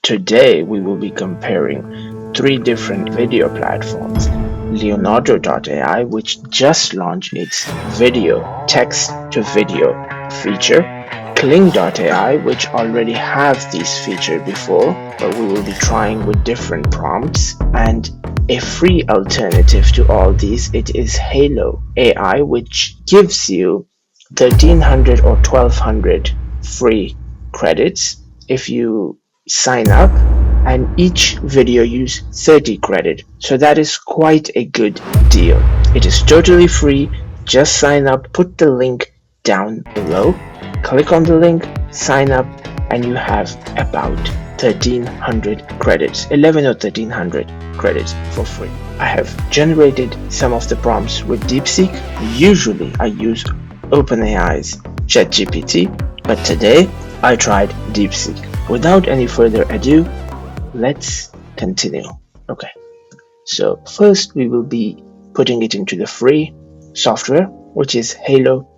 Today we will be comparing three different video platforms. Leonardo.ai, which just launched its video text to video feature. Kling.ai, which already have these features before, but we will be trying with different prompts. And a free alternative to all these, it is Halo AI, which gives you 1300 or 1200 free credits if you sign up, and each video use 30 credit. So that is quite a good deal. It is totally free. Just sign up, put the link down below, click on the link, sign up, and you have about 1300 credits, 11 or 1300 credits for free. I have generated some of the prompts with DeepSeek. Usually I use OpenAI's ChatGPT, but today I tried DeepSeek. Without any further ado, let's continue. Okay, so first we will be putting it into the free software, which is Halo.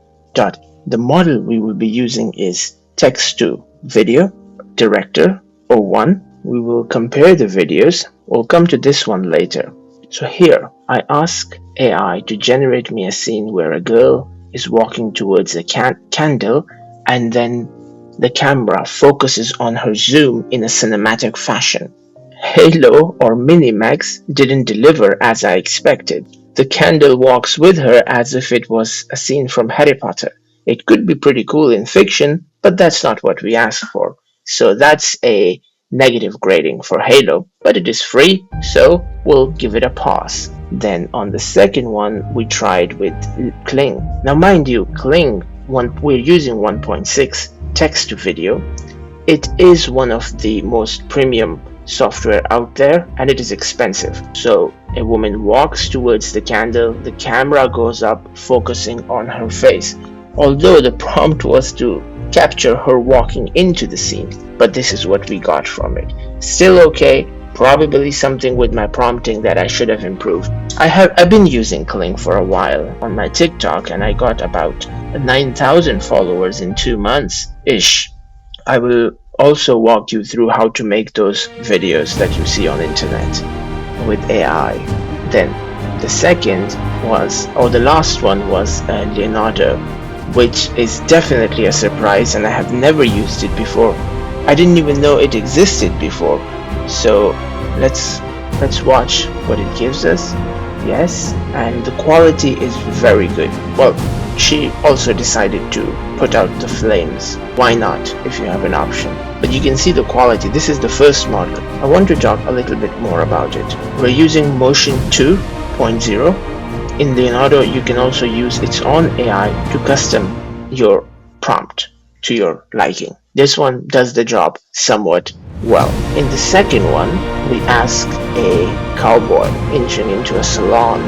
The model we will be using is text to video director 01. We will compare the videos. We'll come to this one later. So here I ask AI to generate me a scene where a girl is walking towards a candle, and then the camera focuses on her zoom in a cinematic fashion. Halo or Minimax didn't deliver as I expected. The candle walks with her as if it was a scene from Harry Potter. It could be pretty cool in fiction, but that's not what we asked for. So that's a negative grading for Halo, but it is free, so we'll give it a pass. Then on the second one, we tried with Kling. Now mind you, Kling, we're using 1.6 text to video. It is one of the most premium software out there, and it is expensive. So a woman walks towards the candle, the camera goes up focusing on her face. Although the prompt was to capture her walking into the scene, but this is what we got from it. Still okay, probably something with my prompting that I should have improved. I've been using Kling for a while on my TikTok, and I got about 9,000 followers in 2 months ish. I will also walk you through how to make those videos that you see on internet with AI. Then the second was, or the last one was Leonardo, which is definitely a surprise, and I have never used it before. I didn't even know it existed before. So let's watch what it gives us. Yes, and the quality is very good. Well, she also decided to put out the flames. Why not, if you have an option? But you can see the quality. This is the first model. I want to talk a little bit more about it. We're using Motion 2.0. In Leonardo, you can also use its own AI to custom your prompt to your liking. This one does the job somewhat well. In the second one, we ask a cowboy entering into a salon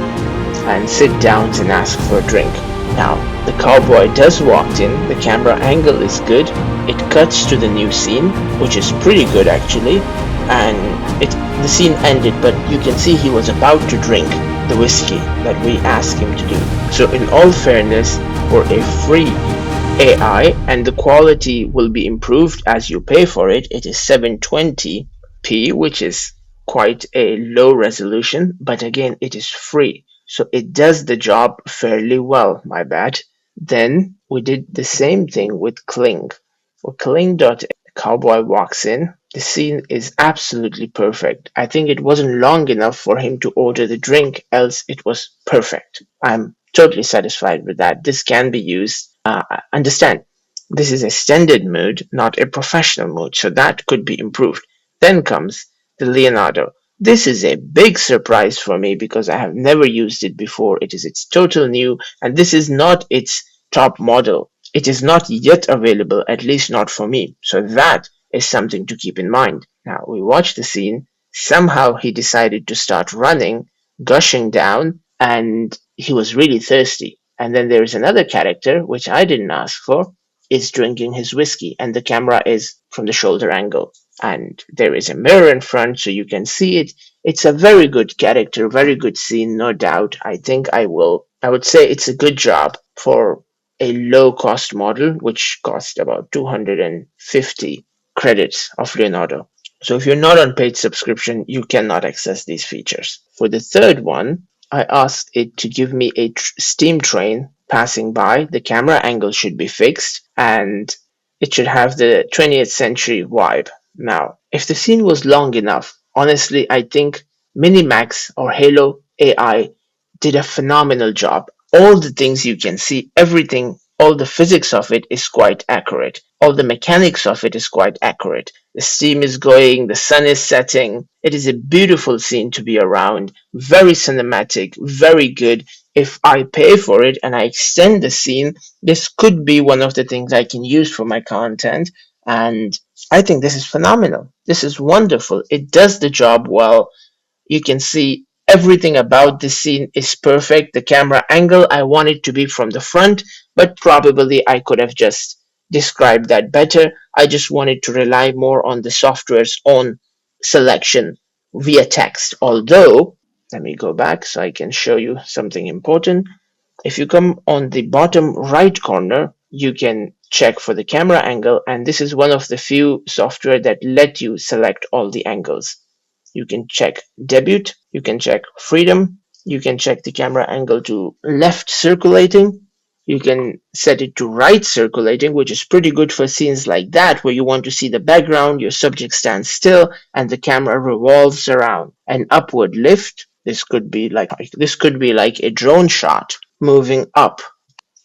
and sit down and ask for a drink. Now, the cowboy does walk in, the camera angle is good, it cuts to the new scene, which is pretty good actually, and the scene ended, but you can see he was about to drink the whiskey that we asked him to do. So in all fairness, for a free AI, and the quality will be improved as you pay for it, it is 720p, which is quite a low resolution, but again it is free, so it does the job fairly well, my bad. Then we did the same thing with Kling. For Kling.ai, cowboy walks in, the scene is absolutely perfect. I think it wasn't long enough for him to order the drink, else it was perfect. I'm totally satisfied with that. This can be used. Understand, this is a standard mode, not a professional mode, so that could be improved. Then comes the Leonardo. This is a big surprise for me because I have never used it before. It is its total new, and this is not its top model. It is not yet available, at least not for me. So that is something to keep in mind. Now we watch the scene. Somehow he decided to start running, gushing down, and he was really thirsty. And then there is another character, which I didn't ask for, is drinking his whiskey, and the camera is from the shoulder angle. And there is a mirror in front, so you can see it. It's a very good character, very good scene, no doubt. I would say it's a good job for a low-cost model, which cost about 250 credits of Leonardo. So if you're not on paid subscription, you cannot access these features. For the third one, I asked it to give me a steam train passing by. The camera angle should be fixed and it should have the 20th century vibe. Now, if the scene was long enough, honestly, I think Minimax or Halo AI did a phenomenal job. All the things you can see, everything, all the physics of it is quite accurate. All the mechanics of it is quite accurate. The steam is going, the sun is setting. It is a beautiful scene to be around, very cinematic, very good. If I pay for it and I extend the scene, this could be one of the things I can use for my content. And I think this is phenomenal. This is wonderful. It does the job well. You can see everything about this scene is perfect. The camera angle, I want it to be from the front, but probably I could have just described that better. I just wanted to rely more on the software's own selection via text. Although, let me go back so I can show you something important. If you come on the bottom right corner, you can check for the camera angle, and this is one of the few software that let you select all the angles. You can check debut, you can check freedom, you can check the camera angle to left circulating, you can set it to right circulating, which is pretty good for scenes like that where you want to see the background, your subject stands still, and the camera revolves around. An upward lift, this could be like a drone shot moving up.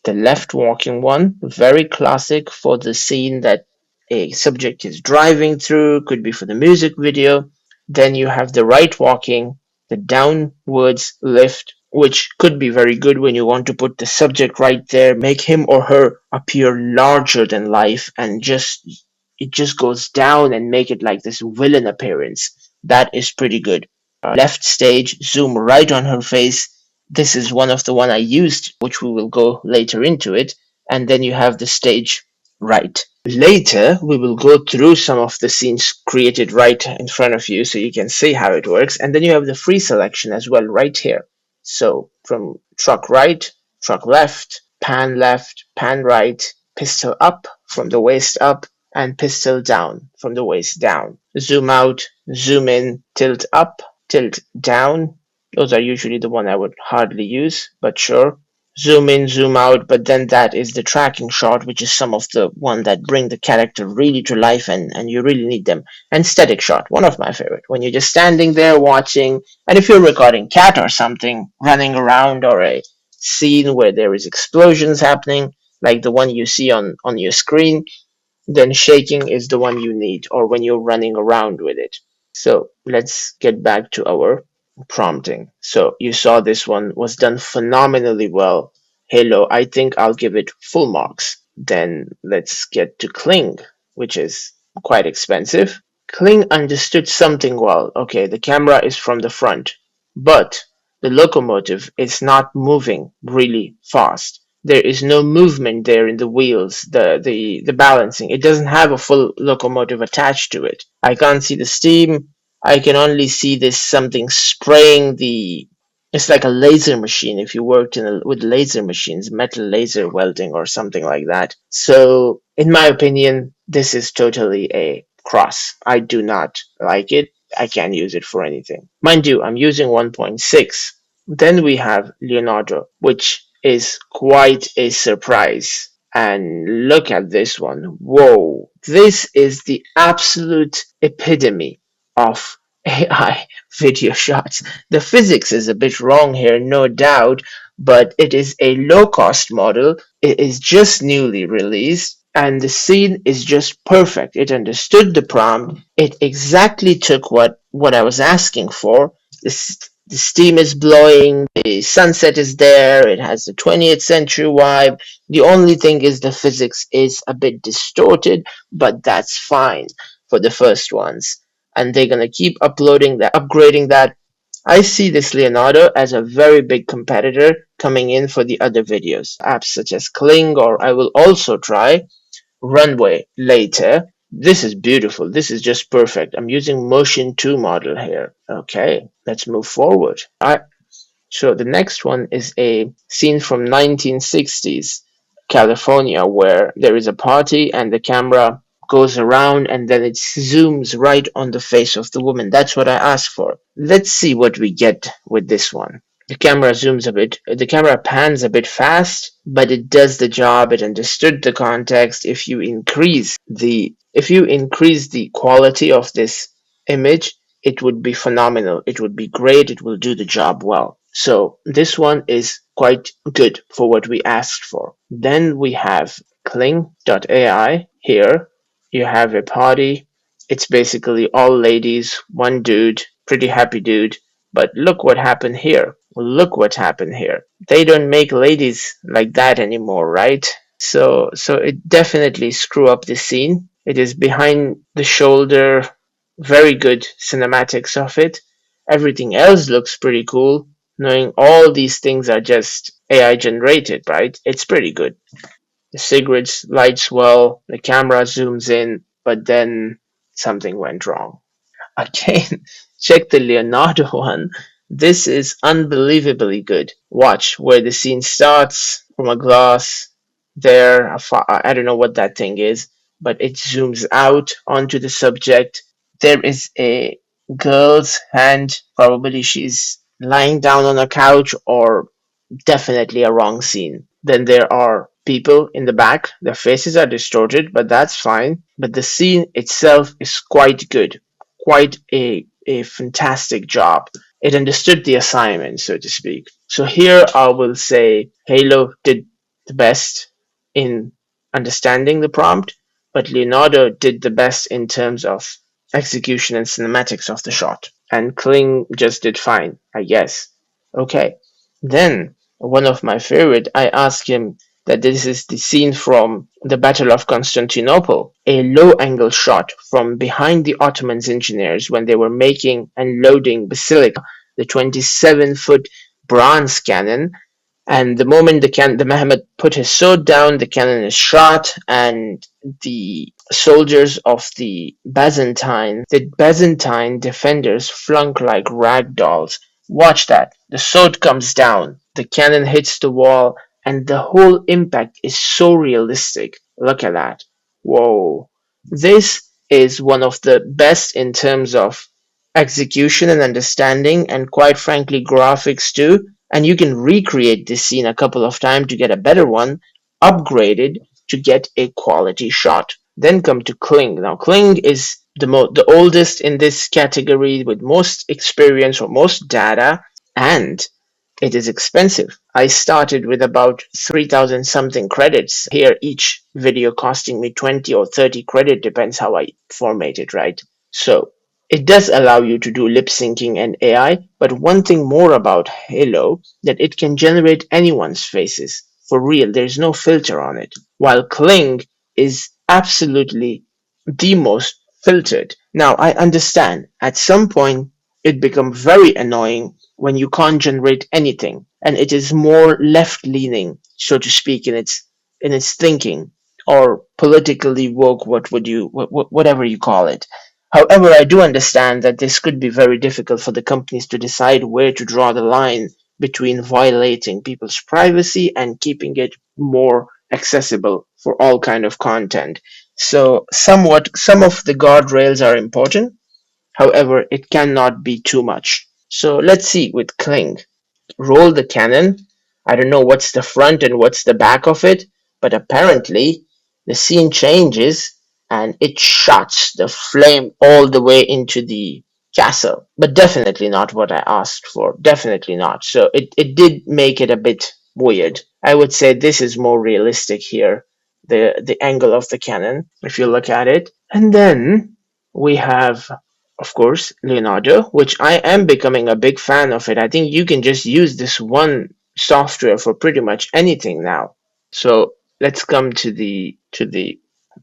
The left walking one, very classic for the scene that a subject is driving through, could be for the music video. Then you have the right walking, the downwards lift, which could be very good when you want to put the subject right there, make him or her appear larger than life, and it just goes down and make it like this villain appearance. That is pretty good. Left stage, zoom right on her face. This is one of the one I used, which we will go later into it. And then you have the stage right. Later, we will go through some of the scenes created right in front of you so you can see how it works. And then you have the free selection as well right here. So from truck right, truck left, pan right, pistol up from the waist up, and pistol down from the waist down. Zoom out, zoom in, tilt up, tilt down. Those are usually the one I would hardly use, but sure. Zoom in, zoom out, but then that is the tracking shot, which is some of the one that bring the character really to life and you really need them. And static shot, one of my favorite, when you're just standing there watching, and if you're recording cat or something running around or a scene where there is explosions happening, like the one you see on your screen, then shaking is the one you need, or when you're running around with it. So let's get back to our prompting. So you saw this one was done phenomenally well. Halo, I think I'll give it full marks. Then let's get to Kling, which is quite expensive. Kling understood something well. Okay, the camera is from the front, but the locomotive is not moving really fast. There is no movement there in the wheels, the balancing. It doesn't have a full locomotive attached to it. I can't see the steam. I can only see this something spraying the. It's like a laser machine if you worked with laser machines, metal laser welding or something like that. So, in my opinion, this is totally a cross. I do not like it. I can't use it for anything. Mind you, I'm using 1.6. Then we have Leonardo, which is quite a surprise. And look at this one. Whoa, this is the absolute epitome of AI video shots. The physics is a bit wrong here, no doubt, but it is a low cost model. It is just newly released, and the scene is just perfect. It understood the prompt. It exactly took what I was asking for. The steam is blowing, the sunset is there, it has the 20th century vibe. The only thing is the physics is a bit distorted, but that's fine for the first ones. And they're gonna keep uploading that, upgrading that. I see this Leonardo as a very big competitor coming in for the other videos. Apps such as Kling, or I will also try Runway later. This is beautiful. This is just perfect. I'm using Motion 2 model here. Okay, let's move forward. So the next one is a scene from 1960s California where there is a party and the camera goes around and then it zooms right on the face of the woman. That's what I asked for. Let's see what we get with this one. The camera pans a bit fast, but it does the job. It understood the context. If you increase the quality of this image, it would be phenomenal. It would be great. It will do the job well. So this one is quite good for what we asked for. Then we have Kling.ai here. You have a party. It's basically all ladies, one dude, pretty happy dude. But look what happened here. Look what happened here. They don't make ladies like that anymore, right? So it definitely screw up the scene. It is behind the shoulder, very good cinematics of it. Everything else looks pretty cool. Knowing all these things are just AI generated, right? It's pretty good. The cigarettes lights well, the camera zooms in, but then something went wrong. Again, check the Leonardo one. This is unbelievably good. Watch where the scene starts from a glass. There, I don't know what that thing is, but it zooms out onto the subject. There is a girl's hand. Probably she's lying down on a couch or definitely a wrong scene. Then there are people in the back. Their faces are distorted, but that's fine. But the scene itself is quite good. Quite a fantastic job. It understood the assignment, so to speak. So here I will say Halo did the best in understanding the prompt, but Leonardo did the best in terms of execution and cinematics of the shot. And Kling just did fine, I guess. Okay. Then one of my favorite, I asked him that this is the scene from the Battle of Constantinople, a low angle shot from behind the Ottoman engineers when they were making and loading Basilica, the 27-foot bronze cannon. And the moment the Mehmet put his sword down, the cannon is shot, and the soldiers of the Byzantine defenders flunk like rag dolls. Watch that. The sword comes down, the cannon hits the wall, and the whole impact is so realistic. Look at that. Whoa. This is one of the best in terms of execution and understanding, and quite frankly, graphics too. And you can recreate this scene a couple of times to get a better one, upgraded to get a quality shot. Then come to Kling. Now, Kling is the oldest in this category with most experience or most data, and it is expensive. I started with about 3,000 something credits. Here, each video costing me 20 or 30 credit, depends how I format it, right? So, it does allow you to do lip syncing and AI, but one thing more about Halo that it can generate anyone's faces. For real, there's no filter on it. While Kling is absolutely the most filtered. Now, I understand at some point it becomes very annoying when you can't generate anything and it is more left leaning, so to speak, in its thinking or politically woke, whatever you call it. However, I do understand that this could be very difficult for the companies to decide where to draw the line between violating people's privacy and keeping it more accessible for all kind of content. So some of the guardrails are important. However, it cannot be too much. So let's see with Kling. Roll the cannon. I don't know what's the front and what's the back of it, but apparently the scene changes and it shots the flame all the way into the castle. But definitely not what I asked for. Definitely not. So it did make it a bit weird. I would say this is more realistic here. The angle of the cannon, if you look at it. And then we have, of course, Leonardo, which I am becoming a big fan of it. I think you can just use this one software for pretty much anything now. So let's come to the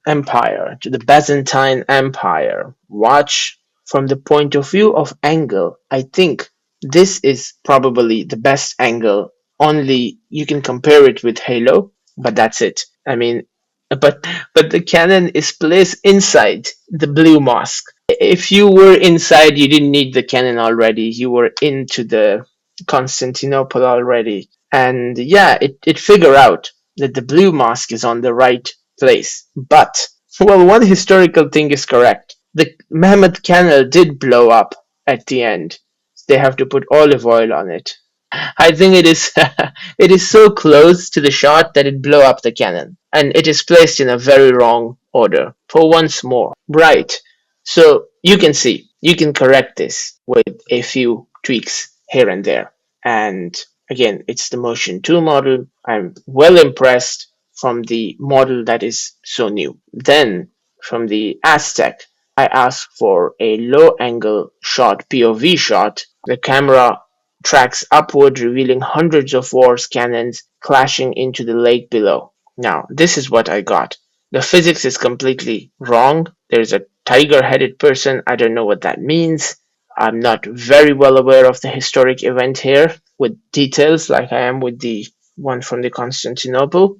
empire, to the Byzantine Empire. Watch from the point of view of angle. I think this is probably the best angle. Only you can compare it with Halo, but that's it. I mean, but the cannon is placed inside the blue mosque. If you were inside, you didn't need the cannon already. You were into the Constantinople already. And yeah, it figure out that the blue mosque is on the right place. But Well, one historical thing is correct. The Mehmet Canal did blow up at the end. They have to put olive oil on it. I think it is it is so close to the shot that it blow up the cannon, and it is placed in a very wrong order. For once more, right? So you can see you can correct this with a few tweaks here and there. And again, it's the Motion 2 model. I'm well impressed from the model that is so new. Then from the Aztec, I asked for a low angle shot, POV shot. The camera tracks upward, revealing hundreds of wars cannons clashing into the lake below. Now, this is what I got. The physics is completely wrong. There's a tiger-headed person. I don't know what that means. I'm not very well aware of the historic event here with details like I am with the one from the Constantinople,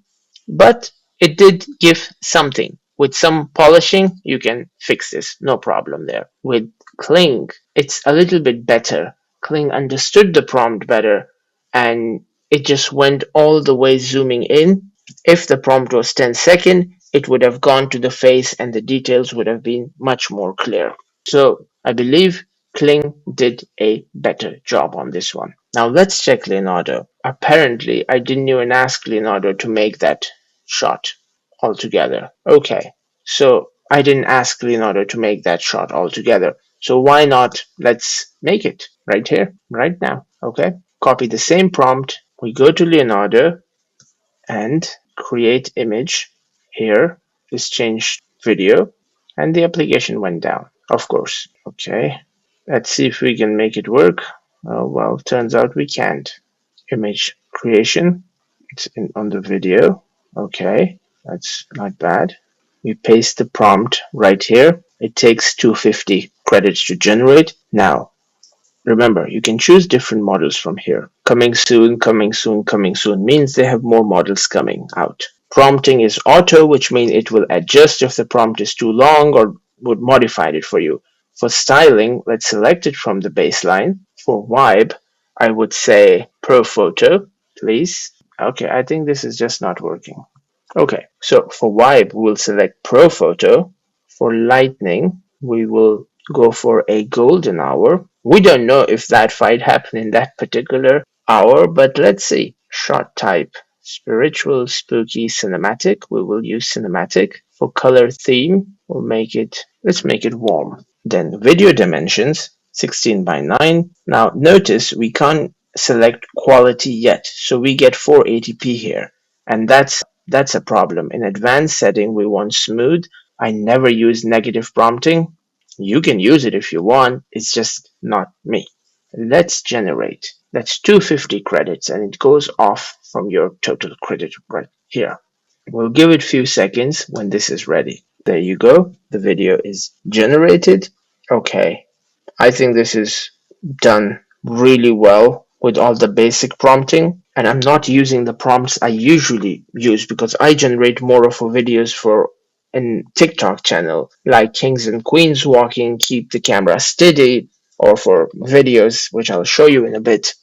but it did give something. With some polishing, you can fix this, no problem there. With Kling, it's a little bit better. Kling understood the prompt better and it just went all the way zooming in. If the prompt was 10 seconds, it would have gone to the face and the details would have been much more clear. So I believe Kling did a better job on this one. Now let's check Leonardo. Apparently, I didn't even ask Leonardo to make that shot altogether. Okay, so I didn't ask Leonardo to make that shot altogether. So why not let's make it right here, right now. Okay, copy the same prompt. We go to Leonardo and create image here. Just change video and the application went down, of course. Okay, let's see if we can make it work. Oh, well, turns out we can't. Image creation, it's on the video. Okay, that's not bad. We paste the prompt right here. It takes 250 credits to generate. Now, remember, you can choose different models from here. Coming soon, coming soon, coming soon means they have more models coming out. Prompting is auto, which means it will adjust if the prompt is too long or would modify it for you. For styling, let's select it from the baseline. For vibe, I would say Pro Photo, please. Okay, I think this is just not working. Okay, so for vibe, we'll select Pro Photo. For lightning, we will go for a golden hour. We don't know if that fight happened in that particular hour, but let's see. Shot type, spiritual, spooky, cinematic. We will use cinematic. For color theme, let's make it warm. Then video dimensions, 16 by 9. Now notice we can't select quality yet, so we get 480p here. And that's a problem. In advanced setting, we want smooth. I never use negative prompting. You can use it if you want. It's just not me. Let's generate. That's 250 credits and it goes off from your total credit right here. We'll give it a few seconds when this is ready. There you go. The video is generated. Okay. I think this is done really well with all the basic prompting. And I'm not using the prompts I usually use because I generate more of videos for a TikTok channel like kings and queens walking, keep the camera steady, or for videos which I'll show you in a bit.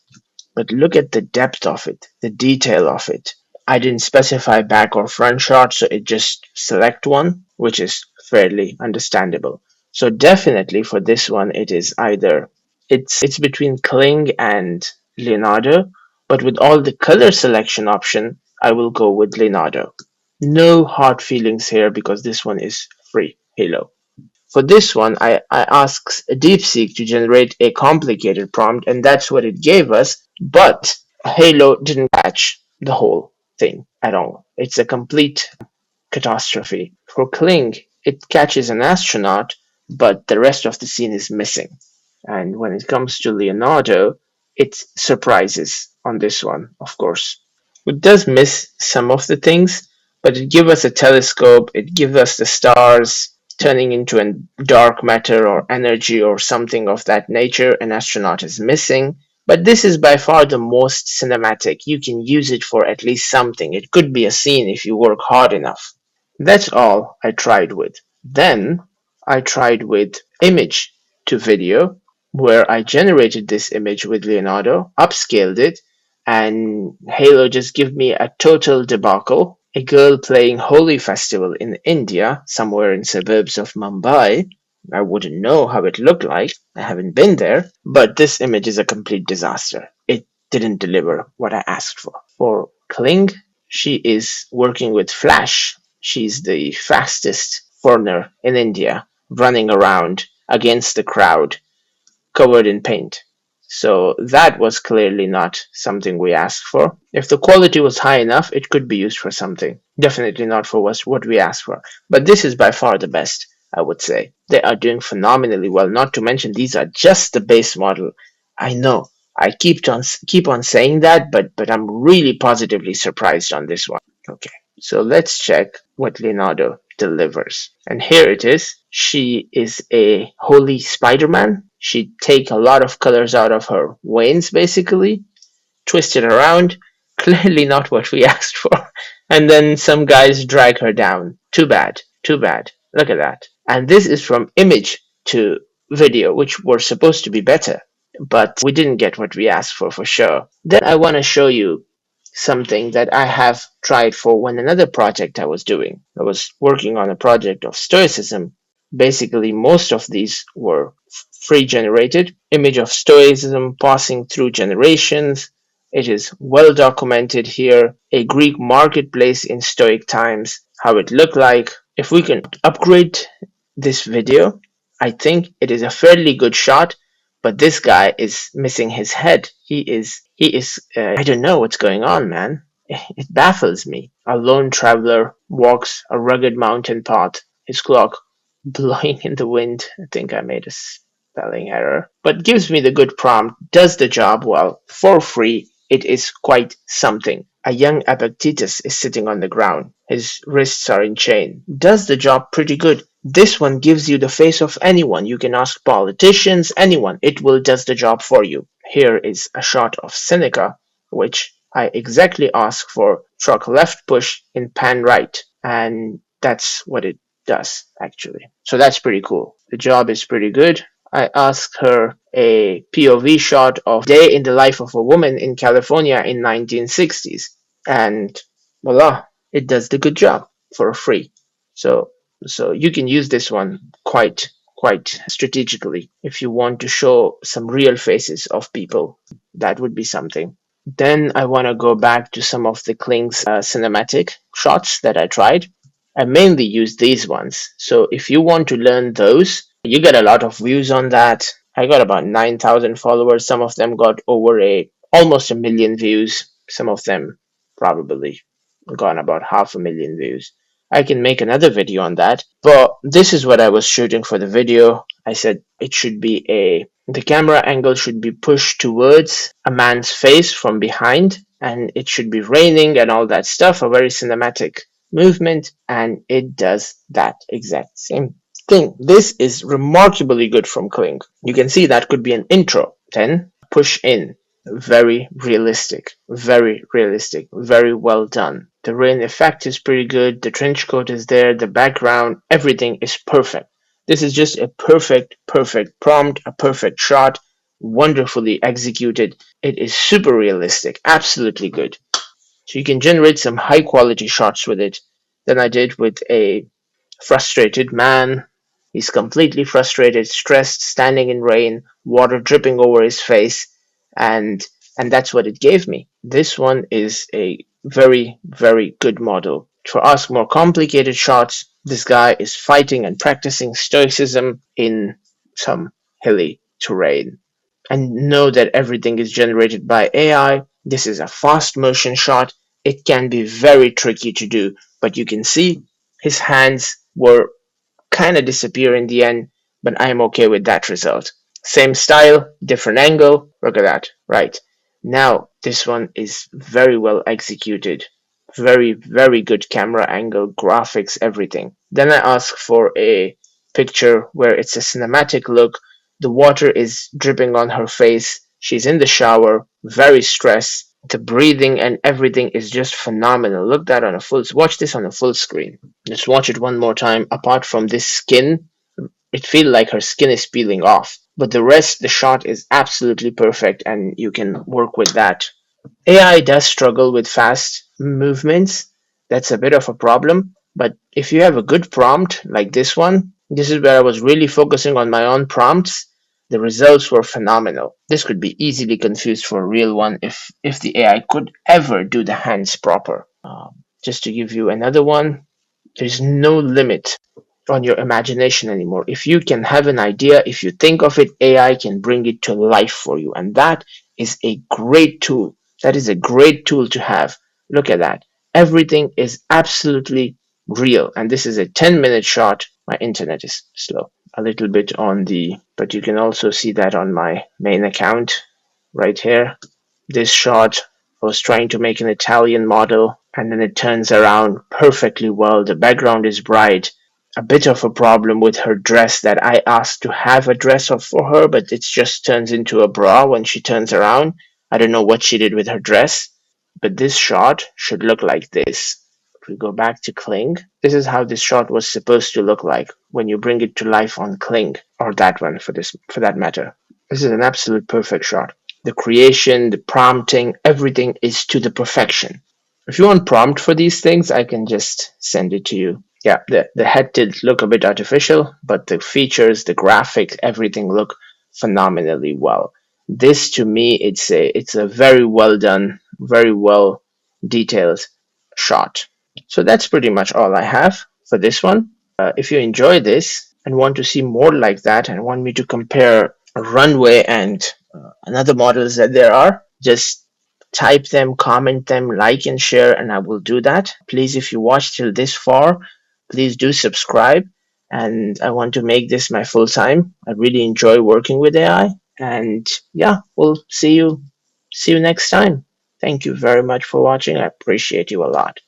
But look at the depth of it, the detail of it. I didn't specify back or front shot, so it just select one, which is fairly understandable. So definitely for this one, it is either it's between Kling and Leonardo, but with all the color selection option, I will go with Leonardo. No hard feelings here because this one is free, Halo. For this one, I asked DeepSeek to generate a complicated prompt, and that's what it gave us. But Halo didn't catch the whole thing at all. It's a complete catastrophe. For Kling, it catches an astronaut, but the rest of the scene is missing. And when it comes to Leonardo, it surprises on this one, of course. It does miss some of the things, but it gives us a telescope, it gives us the stars turning into a dark matter or energy or something of that nature. An astronaut is missing. But this is by far the most cinematic. You can use it for at least something. It could be a scene if you work hard enough. That's all I tried with. Then I tried with image to video, where I generated this image with Leonardo, upscaled it, and Halo just gave me a total debacle. a girl playing Holi festival in India, somewhere in suburbs of Mumbai. I wouldn't know how it looked like. I haven't been there, but this image is a complete disaster. It didn't deliver what I asked for. For Kling, she is working with Flash. She's the fastest foreigner in India, running around against the crowd, covered in paint. So that was clearly not something we asked for. If the quality was high enough, it could be used for something. Definitely not for what we asked for. But this is by far the best, I would say. They are doing phenomenally well. Not to mention these are just the base model. I know. I keep on saying that, but I'm really positively surprised on this one. Okay, so let's check what Leonardo delivers. And here it is. She is a holy Spider-Man. She'd take a lot of colors out of her veins, basically, twist it around. Clearly not what we asked for. And then some guys drag her down. Too bad. Too bad. Look at that. And this is from image to video, which were supposed to be better. But we didn't get what we asked for sure. Then I want to show you something that I have tried for when another project I was doing. I was working on a project of Stoicism. Basically, most of these were free generated. Image of Stoicism passing through generations. It is well documented here. A Greek marketplace in Stoic times, how it looked like. If we can upgrade this video, I think it is a fairly good shot, but this guy is missing his head. I don't know what's going on, man. It baffles me. A lone traveler walks a rugged mountain path, his cloak blowing in the wind. I think I made a spelling error, but gives me the good prompt, does the job well, for free. It is quite something. A young Epictetus is sitting on the ground. His wrists are in chain. Does the job pretty good. This one gives you the face of anyone. You can ask politicians, anyone. It will does the job for you. Here is a shot of Seneca, which I exactly ask for. Truck left push in pan right. And that's what it does, actually. So that's pretty cool. The job is pretty good. I asked her a POV shot of day in the life of a woman in California in 1960s, and voila, it does the good job for free. So so you can use this one quite strategically if you want to show some real faces of people. That would be something. Then I want to go back to some of the Kling's cinematic shots that I tried. I mainly use these ones. So if you want to learn those, you get a lot of views on that. I got about 9,000 followers. Some of them got over almost a million views. Some of them probably gone about half a million views. I can make another video on that, but this is what I was shooting for the video. I said it should be the camera angle should be pushed towards a man's face from behind, and it should be raining and all that stuff, a very cinematic movement, and it does that exact same thing. This is remarkably good from Kling. You can see that could be an intro. Then push in. Very realistic, very well done. The rain effect is pretty good. The trench coat is there. The background, everything is perfect. This is just a perfect prompt, a perfect shot, wonderfully executed. It is super realistic, absolutely good. So you can generate some high quality shots with it than I did with a frustrated man. He's completely frustrated, stressed, standing in rain, water dripping over his face, and that's what it gave me. This one is a very good model. For us more complicated shots, this guy is fighting and practicing stoicism in some hilly terrain. And know that everything is generated by AI. This is a fast motion shot. It can be very tricky to do, but you can see his hands were kind of disappear in the end, but I'm okay with that result. Same style, different angle. Look at that. Right. Now, this one is very well executed. Very good camera angle, graphics, everything. Then I ask for a picture where it's a cinematic look. The water is dripping on her face. She's in the shower, very stressed. The breathing and everything is just phenomenal. Look that on a watch this on a full screen. Let's watch it one more time. Apart from this skin, it feels like her skin is peeling off. But the rest, the shot is absolutely perfect and you can work with that. AI does struggle with fast movements. That's a bit of a problem. But if you have a good prompt like this one, this is where I was really focusing on my own prompts. The results were phenomenal. This could be easily confused for a real one if the AI could ever do the hands proper. Just to give you another one, there's no limit on your imagination anymore. If you can have an idea, if you think of it, AI can bring it to life for you. And that is a great tool. That is a great tool to have. Look at that. Everything is absolutely real. And this is a 10-minute shot. My internet is slow. A little bit on the, but you can also see that on my main account right here. This shot was trying to make an Italian model, and then it turns around perfectly well. The background is bright. A bit of a problem with her dress that I asked to have a dress for her, but it just turns into a bra when she turns around. I don't know what she did with her dress, but this shot should look like this. If we go back to Kling, this is how this shot was supposed to look like when you bring it to life on Kling, or that one for that matter. This is an absolute perfect shot. The creation, the prompting, everything is to the perfection. If you want prompt for these things, I can just send it to you. Yeah, the head did look a bit artificial, but the features, the graphics, everything look phenomenally well. This to me, it's a very well done, very well detailed shot. So that's pretty much all I have for this one. If you enjoy this and want to see more like that and want me to compare Runway and another models that there are, just type them, comment them, like and share, and I will do that. Please, if you watched till this far, please do subscribe. And I want to make this my full time. I really enjoy working with AI. And yeah, we'll see you next time. Thank you very much for watching. I appreciate you a lot.